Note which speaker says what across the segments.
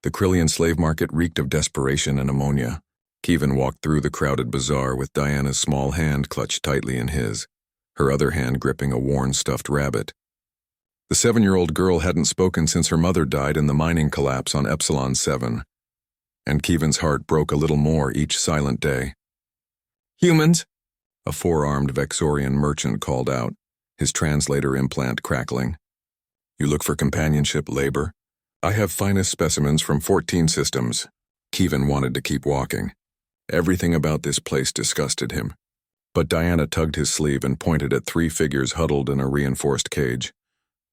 Speaker 1: The Krillian slave market reeked of desperation and ammonia. Kevin walked through the crowded bazaar with Diana's small hand clutched tightly in his, her other hand gripping a worn stuffed rabbit. The 7-year-old girl hadn't spoken since her mother died in the mining collapse on Epsilon 7, and Kevin's heart broke a little more each silent day. "Humans," a 4-armed Vexorian merchant called out, his translator implant crackling. "You look for companionship, labor? I have finest specimens from 14 systems." Kevin wanted to keep walking. Everything about this place disgusted him. But Diana tugged his sleeve and pointed at 3 figures huddled in a reinforced cage.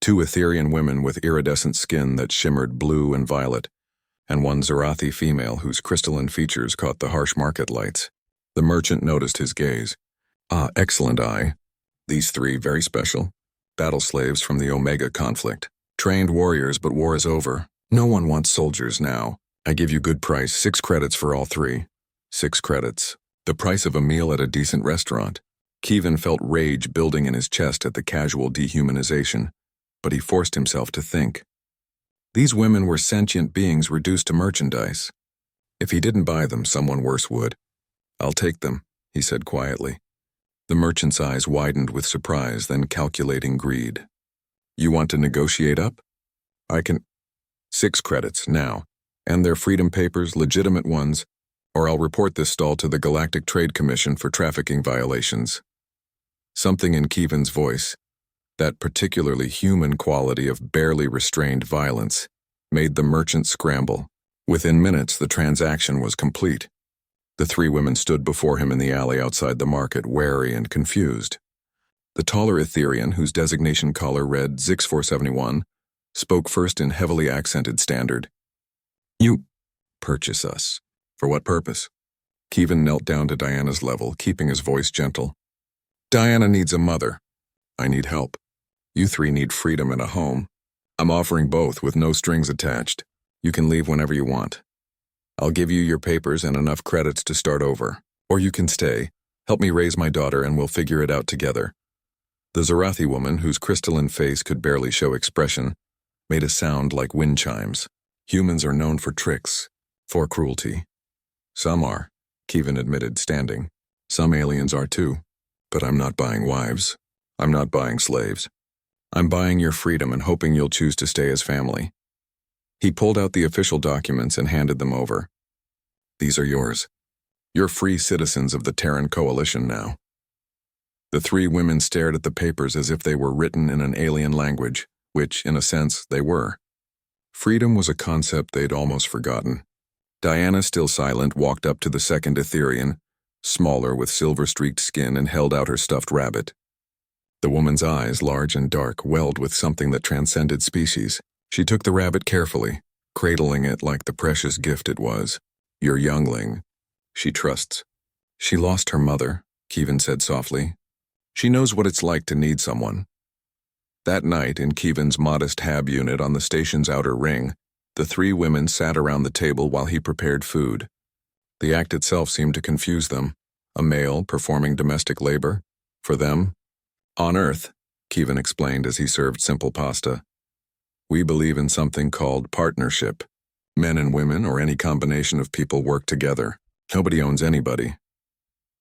Speaker 1: 2 Etherian women with iridescent skin that shimmered blue and violet, and 1 Zarathi female whose crystalline features caught the harsh market lights. The merchant noticed his gaze. "Ah, excellent eye. These 3 very special. Battle slaves from the Omega conflict. Trained warriors, but war is over. No one wants soldiers now. I give you good price, 6 credits for all 3. 6 credits. The price of a meal at a decent restaurant." Kevin felt rage building in his chest at the casual dehumanization, but he forced himself to think. These women were sentient beings reduced to merchandise. If he didn't buy them, someone worse would. "I'll take them," he said quietly. The merchant's eyes widened with surprise, then calculating greed. "You want to negotiate up? I can—" 6 credits, now. And their freedom papers, legitimate ones, or I'll report this stall to the Galactic Trade Commission for trafficking violations. Something in Kevin's voice, that particularly human quality of barely restrained violence, made the merchant scramble. Within minutes, the transaction was complete. The 3 women stood before him in the alley outside the market, wary and confused. The taller Etherian, whose designation collar read Zix-471, spoke first in heavily accented standard. "You purchase us. For what purpose?" Kevin knelt down to Diana's level, keeping his voice gentle. "Diana needs a mother. I need help. You 3 need freedom and a home. I'm offering both with no strings attached. You can leave whenever you want. I'll give you your papers and enough credits to start over. Or you can stay, help me raise my daughter, and we'll figure it out together." The Zarathi woman, whose crystalline face could barely show expression, made a sound like wind chimes. "Humans are known for tricks, for cruelty." "Some are," Kevin admitted, standing. "Some aliens are too. But I'm not buying wives. I'm not buying slaves. I'm buying your freedom and hoping you'll choose to stay as family." He pulled out the official documents and handed them over. "These are yours. You're free citizens of the Terran Coalition now." The 3 women stared at the papers as if they were written in an alien language, which, in a sense, they were. Freedom was a concept they'd almost forgotten. Diana, still silent, walked up to the 2nd Etherian, smaller with silver-streaked skin, and held out her stuffed rabbit. The woman's eyes, large and dark, welled with something that transcended species. She took the rabbit carefully, cradling it like the precious gift it was. "Your youngling. She trusts." "She lost her mother," Kevin said softly. "She knows what it's like to need someone." That night, in Kevin's modest hab unit on the station's outer ring, the 3 women sat around the table while he prepared food. The act itself seemed to confuse them. A male performing domestic labor? For them? "On Earth," Kevin explained as he served simple pasta, "we believe in something called partnership. Men and women, or any combination of people, work together. Nobody owns anybody."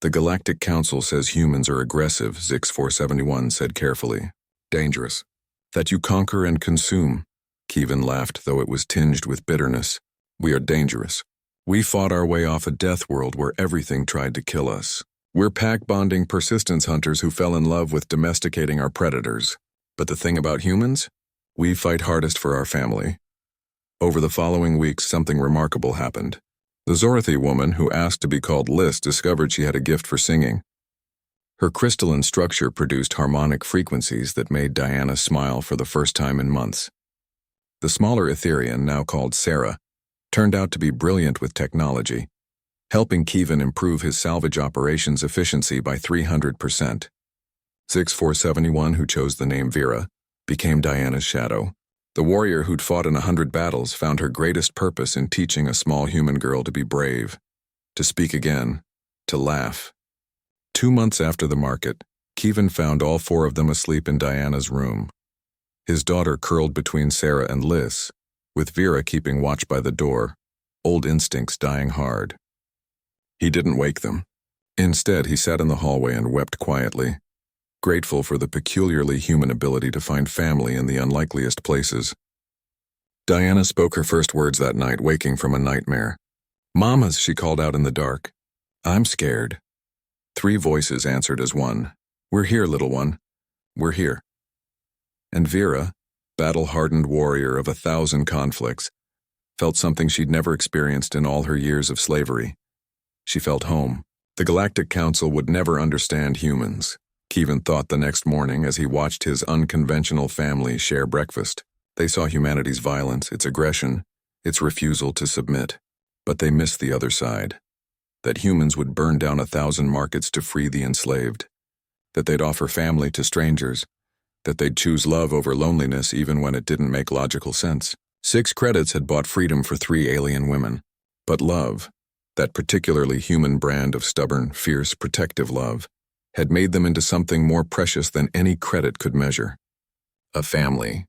Speaker 1: "The Galactic Council says humans are aggressive," Zix-471 said carefully. "Dangerous. That you conquer and consume." Kevin laughed, though it was tinged with bitterness. "We are dangerous. We fought our way off a death world where everything tried to kill us. We're pack-bonding persistence hunters who fell in love with domesticating our predators. But the thing about humans? We fight hardest for our family." Over the following weeks, something remarkable happened. The Zorathi woman, who asked to be called Liz, discovered she had a gift for singing. Her crystalline structure produced harmonic frequencies that made Diana smile for the first time in months. The smaller Etherian, now called Sarah, turned out to be brilliant with technology, helping Kevin improve his salvage operations efficiency by 300%. Zix-471, who chose the name Vera, became Diana's shadow. The warrior who'd fought in 100 battles found her greatest purpose in teaching a small human girl to be brave, to speak again, to laugh. 2 months after the market, Kevin found all 4 of them asleep in Diana's room. His daughter curled between Sarah and Liz, with Vera keeping watch by the door, old instincts dying hard. He didn't wake them. Instead, he sat in the hallway and wept quietly, grateful for the peculiarly human ability to find family in the unlikeliest places. Diana spoke her first words that night, waking from a nightmare. "Mamas," she called out in the dark. "I'm scared." 3 voices answered as one. "We're here, little one. We're here." And Vera, battle-hardened warrior of 1,000 conflicts, felt something she'd never experienced in all her years of slavery. She felt home. The Galactic Council would never understand humans, Kevin thought the next morning as he watched his unconventional family share breakfast. They saw humanity's violence, its aggression, its refusal to submit. But they missed the other side. That humans would burn down 1,000 markets to free the enslaved. That they'd offer family to strangers. That they'd choose love over loneliness even when it didn't make logical sense. 6 credits had bought freedom for 3 alien women. But love, that particularly human brand of stubborn, fierce, protective love, had made them into something more precious than any credit could measure. A family.